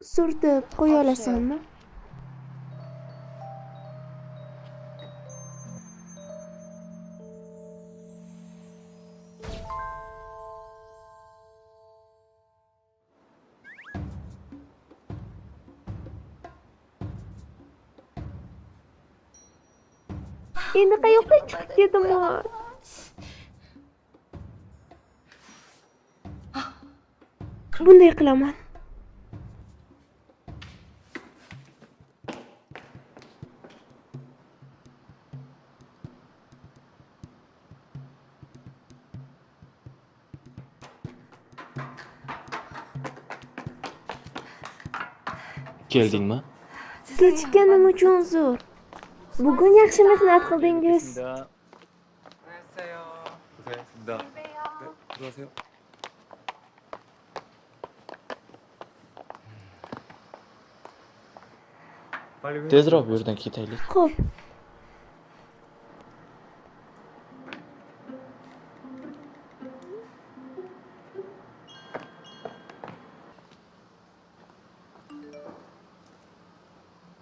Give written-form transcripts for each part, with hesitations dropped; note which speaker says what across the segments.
Speaker 1: surtib qo'ya olasanmi? Endi qayoqqa chiqib ketaman? Bunday qilaman.
Speaker 2: Keldingmi?
Speaker 1: Kechikkanim uchun uzr. Bugun yaxshi mehnat qildingiz.
Speaker 3: 안녕하세요. 고생했습니다. 네, 들어가세요. 빨리 회의
Speaker 2: Tezroq bu yerdan ketaylik.
Speaker 1: Xo'p.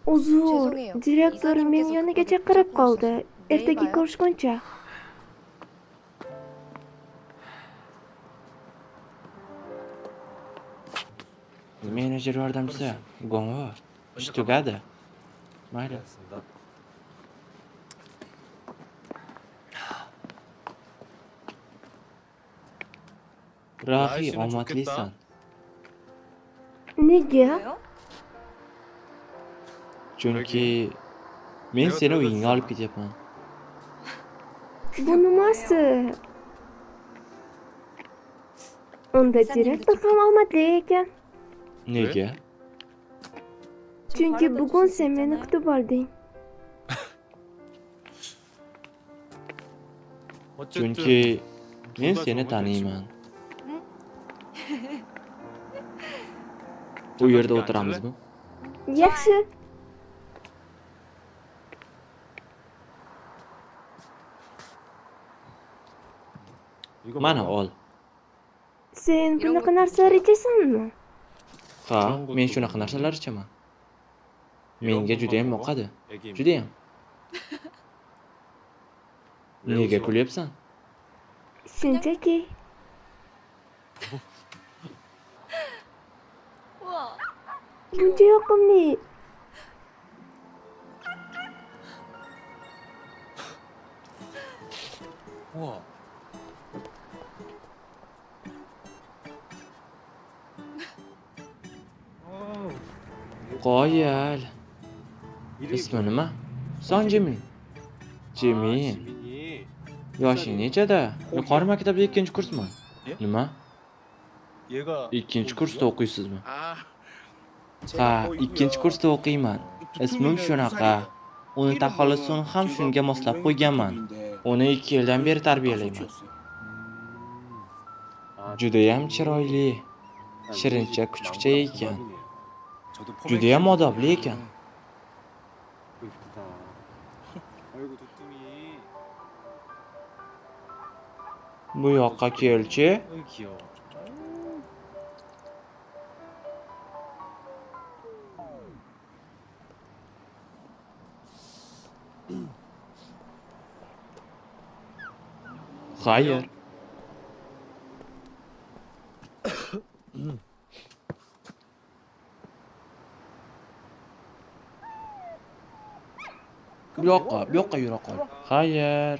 Speaker 1: Uzr,
Speaker 4: 죄송해요.
Speaker 1: direktor meni
Speaker 4: 이사님께서
Speaker 1: yoniga
Speaker 4: 그거를
Speaker 1: chaqirib
Speaker 4: 붙잡고
Speaker 1: qoldi.
Speaker 4: 오셨어요. 내일
Speaker 1: Ertaga
Speaker 4: 봐요.
Speaker 1: ko'rishguncha.
Speaker 2: Menejer yordamchisi, Gongo. Ish tugadi. Mayli.
Speaker 3: 고생했습니다.
Speaker 2: Rahi,
Speaker 3: 날씨는
Speaker 2: omadlisan.
Speaker 1: Nega?
Speaker 4: 왜요?
Speaker 2: Chunki men seni uyingga olib ketyapman.
Speaker 1: Bu nimasi? Unda direktor ham omadli ekan.
Speaker 2: Nega?
Speaker 1: Chunki bugun sen meni kutib olding.
Speaker 2: Chunki men seni taniyman. Bu yerda o'tiramizmi?
Speaker 1: Yaxshi.
Speaker 2: Mana ol.
Speaker 1: Sen bunaqa narsalar ichasanmi?
Speaker 2: Ha, men shunaqa narsalar ichaman. Menga juda ham yoqadi. Juda ham. Nega kulyapsan?
Speaker 1: Shunchaki.
Speaker 4: 우와.
Speaker 1: Buncha yoqimli.
Speaker 3: 우와.
Speaker 2: Qoyil. Ismi nima? Son Jimin. Jimin.
Speaker 3: 지민이.
Speaker 2: Yoshing nechada? Yuqori maktabda 2-kursman.
Speaker 3: 예?
Speaker 2: Nima?
Speaker 3: 얘가
Speaker 2: 2-kursda o'qiysizmi?
Speaker 3: 아,
Speaker 2: Ha, 2-kursda o'qiyman. Ismim shunaqa. Uni taxallusun ham shunga moslab qo'yganman. Uni 2 yildan beri tarbiyalayman. Judayam chiroyli, shirincha kuchukcha ekan. Judayam odobli ekan.
Speaker 3: 이쁘다. 아이고 도토미.
Speaker 2: Bu yoqqa kelchi.
Speaker 3: 어이 귀여워.
Speaker 2: Xayr. Bu yoqqa yura qol. Xayr.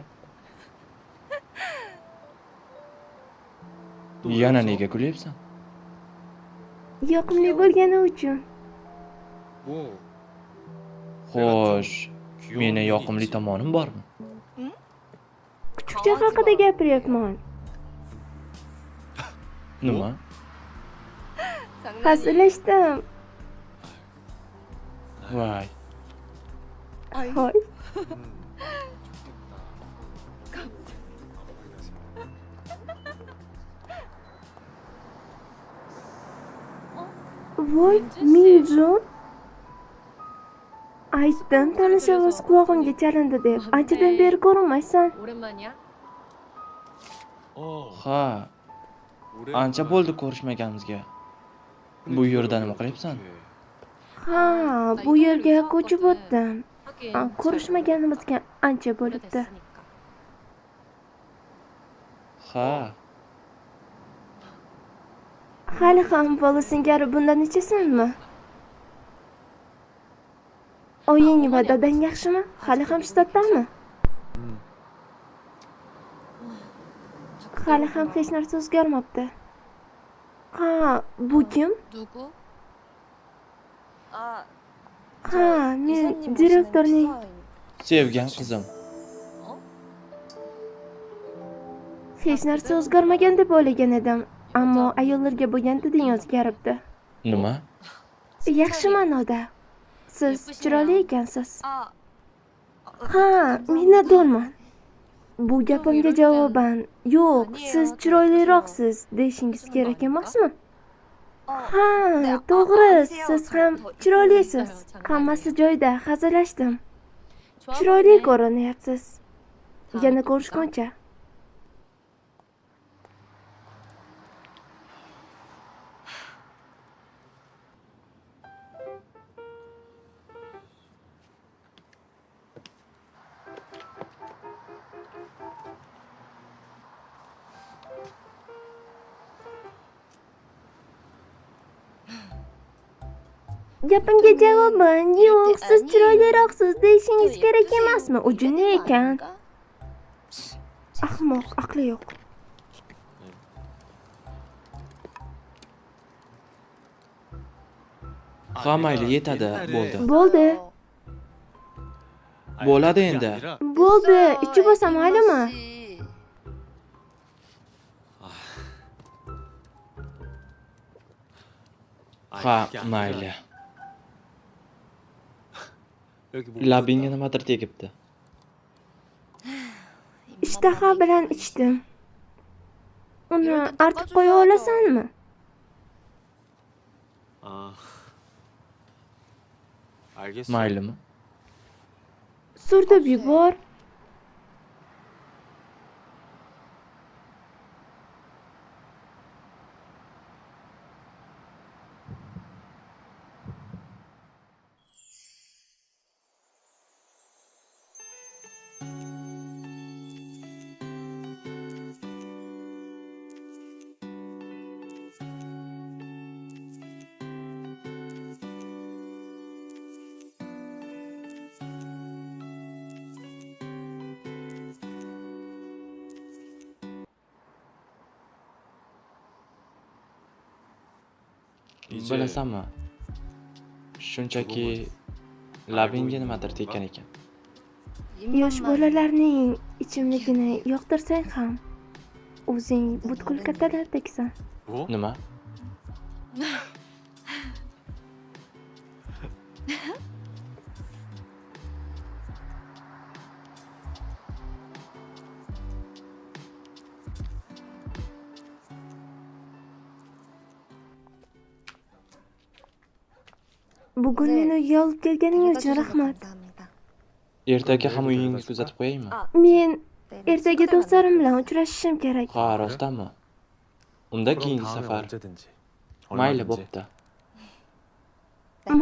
Speaker 2: Yana nega kulyapsan?
Speaker 1: Yoqimli bo'lgani uchun.
Speaker 3: 뭐?
Speaker 2: Xo'sh, meni yoqimli tomonim bormi?
Speaker 1: Kuchukcha haqida gapiryapman.
Speaker 2: Nima?
Speaker 4: 장난이.
Speaker 1: Hazillashdim.
Speaker 2: Voy.
Speaker 4: 아이,
Speaker 1: Hoy. Voy, Minjun. Aytdim, tanish ovoz qulog'imga chalindi deb. Anchadan beri ko'rinmaysan.
Speaker 4: 오랜만이야?
Speaker 3: 어.
Speaker 2: Ha, ancha bo'ldi ko'rishmaganimizga. Bu yerda nima qilyapsan?
Speaker 1: Ha, bu yerga ko'chib o'tdim. Ko'rishmaganimizga ancha bo'libdi.
Speaker 2: Ha,
Speaker 1: Hali ham bola singari bundan ichasanmi? Oying va dadang yaxshimi? Hali ham shtatdami? Hali ham hech narsa o'zgarmabdi. Ha, bu kim?
Speaker 4: 누구? 아,
Speaker 1: Ha, men direktorning.
Speaker 2: sevgan qizim.
Speaker 1: Hech narsa o'zgarmagan deb o'ylagan edim, ammo ayollarga bo'lgan diding o'zgaribdi.
Speaker 2: Nima?
Speaker 1: Yaxshi ma'noda. Siz chiroyli ekansiz.
Speaker 4: 아,
Speaker 1: Ha, minnatdorman. Bu gapimga javoban, yo'q, siz chiroyliroqsiz deyishingiz kerak emasmi? Ha, to'g'ri, siz ham chiroylisiz. Hammasi joyida, hazillashdim. Chiroyli ko'rinyapsiz. Yana ko'rishguncha. Gapimga javoban, yo'q, siz chiroyliroqsiz deyishingiz kerak emasmi? U jinni ekan. Ahmoq, aqli yo'q.
Speaker 2: Ha, mayli, yetadi, bo'ldi.
Speaker 1: Bo'ldi.
Speaker 2: Bo'ladi endi.
Speaker 1: Bo'ldi, ichib olsam maylimi?
Speaker 2: Ha, mayli. Labingga nimadir tegibdi.
Speaker 1: Ishtaha bilan ichdim. Uni artib qo'ya olasanmi?
Speaker 3: 아, 알겠어.
Speaker 2: Maylimi?
Speaker 1: Surtib yubor.
Speaker 3: 이제
Speaker 2: Bilasanmi? Shunchaki labingga nimadir tekkan ekan.
Speaker 1: Yosh bolalarning ichimligini yoqtirsang ham o'zing butkul kattalardeksan.
Speaker 3: 뭐?
Speaker 2: Nima?
Speaker 1: Bugun meni uyga olib kelganing uchun rahmat.
Speaker 2: Ertaga ham uyingni kuzatib qo'yaymi?
Speaker 1: Men ertaga do'stlarim bilan uchrashishim kerak.
Speaker 2: Ha, rostdanmi? Unda keyingi safar.
Speaker 3: 언제든지.
Speaker 2: Mayli,
Speaker 3: 얼마든지.
Speaker 2: bo'pti.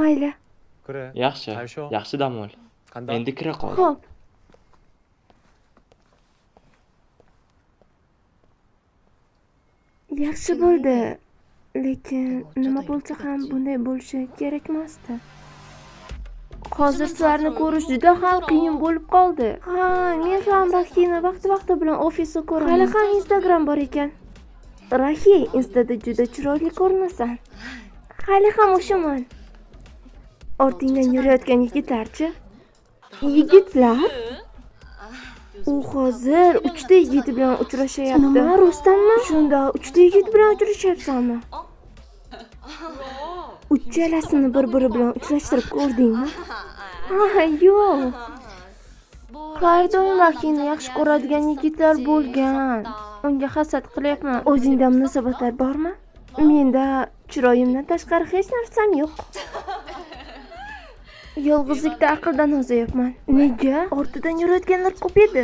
Speaker 1: Mayli.
Speaker 3: 그래.
Speaker 2: Yaxshi,
Speaker 3: 잘 쉬어.
Speaker 2: yaxshi dam ol.
Speaker 3: 간다.
Speaker 2: Endi kira qol.
Speaker 1: Xo'p. Yaxshi bo'ldi. Lekin nima bo'lsa ham bunday bo'lishi kerak emasdi. Hozir sizlarni ko'rish juda ham qiyin bo'lib qoldi. Ha, men ham Rahini vaqti bilan ofisda ko'raman. Hali ham Instagram bor ekan. Rahi, Instada juda chiroyli ko'rinasan. Hali ham o'shaman. Ortingdan yurayotgan yigitlarchi? Yigitlar? U hozir 3 ta yigit bilan uchrashyapti. Nima, Rustammi? Shunda 3 ta yigit bilan uchrashyapsanmi? Uchalasini bir-biri bilan uchrashtirib ko'rdingmi? Ha, yo'q. Har doim Rahini yaxshi ko'radigan yigitlar bo'lgan. Unga hasad qilyapman. O'zingda munosabatlar bormi? Menda chiroyimdan tashqari hech narsam yo'q. Yolg'izlikda aqldan ozayapman. Nega? Ortidan yurayotganlar ko'p edi.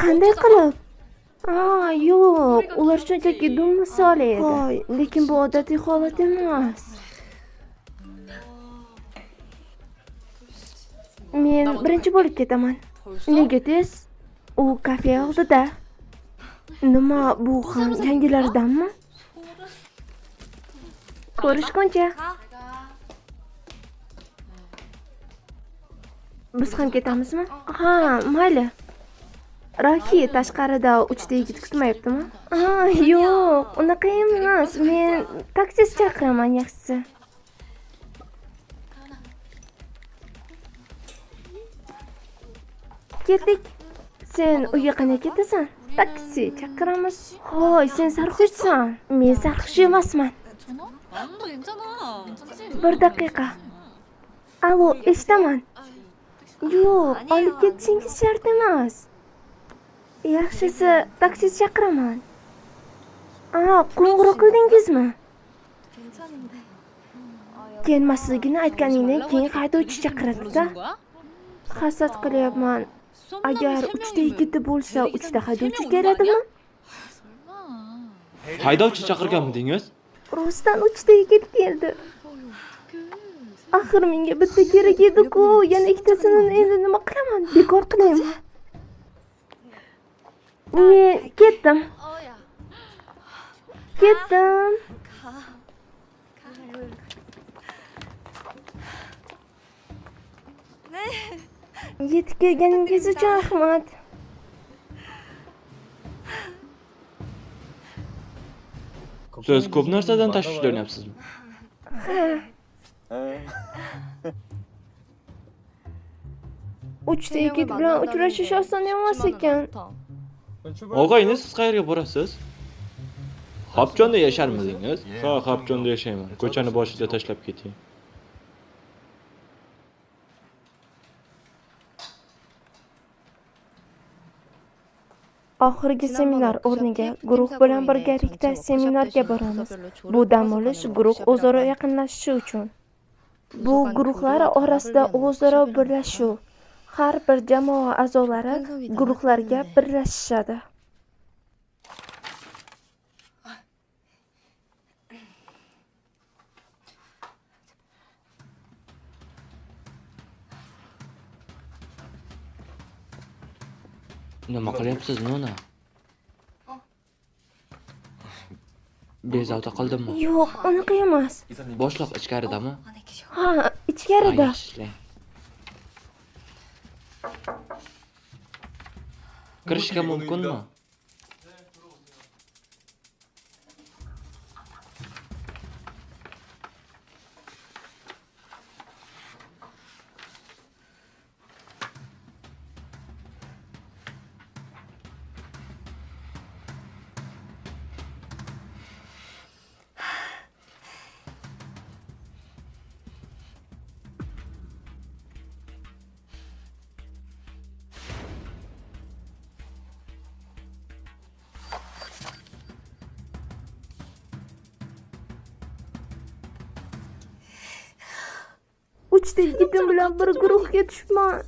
Speaker 1: Qanday qilib? Yo'q, ular shunchaki dum misoli edi. Voy, lekin bu odatiy holat emas. birinchi bo'lib ketaman. Nega tez? U kafe oldida. Nima, bu ham yangilardanmi? Ko'rishguncha. Biz ham ketamizmi? Ha, mayli. Roki tashqarida 3 ta yigit kutmayaptimi? Yo'q, unaqa emas. Men taksist chaqiraman yaxshisi. Ketdik. Sen uyga qanday ketasan? Taksi chaqiramiz. Hoy, sen sarxushsan. Men sarxush emasman.
Speaker 4: 아무도 괜찮아. 괜찮지?
Speaker 1: Bir daqiqa. Alo, eshitaman. Yo'q, olib ketishingiz shart emas. Yaxshisi, taksi chaqiraman. Qo'ng'iroq qildingizmi?
Speaker 4: 괜찮은데.
Speaker 1: Kelmasligini aytganingdan keyin haydovchi chaqiradi-da. Hasad qilyapman. Agar 3 ta yigiti bo'lsa, 3 ta haydovchi keladimi?
Speaker 2: Haydovchi chaqirganmidingiz?
Speaker 1: Rostdan 3 ta yigit keldi. Axir menga bitta kerak edi-ku, yana ikkitasini endi nima qilaman? Bekor qilaymi? Men ketdim.
Speaker 4: 어야.
Speaker 1: Ketdim.
Speaker 4: 가.
Speaker 1: Yetib kelganingiz uchun rahmat.
Speaker 2: Siz ko'p narsadan tashvishlanyapsizmi?
Speaker 1: Uchta yigit bilan uchrashish oson emas ekan.
Speaker 2: Og'ayni, siz qayerga borasiz? Xopjonda yasharmidingiz? Ha, Xopjonda yashayman. Ko'chani boshida tashlab keting.
Speaker 1: Oxirgi seminar o'rniga guruh bilan birgalikda seminarga boramiz. Bu dam olish guruh o'zaro yaqinlashishi uchun. Bu guruhlar orasida o'zaro birlashuv. Har bir jamoa a'zolari guruhlarga birlashishadi.
Speaker 2: Nima qilyapsiz, Nona? Bezovta qildimmi?
Speaker 1: Yo'q, unaqa emas.
Speaker 2: Boshliq ichkaridami?
Speaker 4: 안에 계셔.
Speaker 1: Ha, ichkarida.
Speaker 2: Yaxshi ishlang. Kirishga mumkinmi?
Speaker 1: Uchta yigitim bilan bir guruhga tushibman.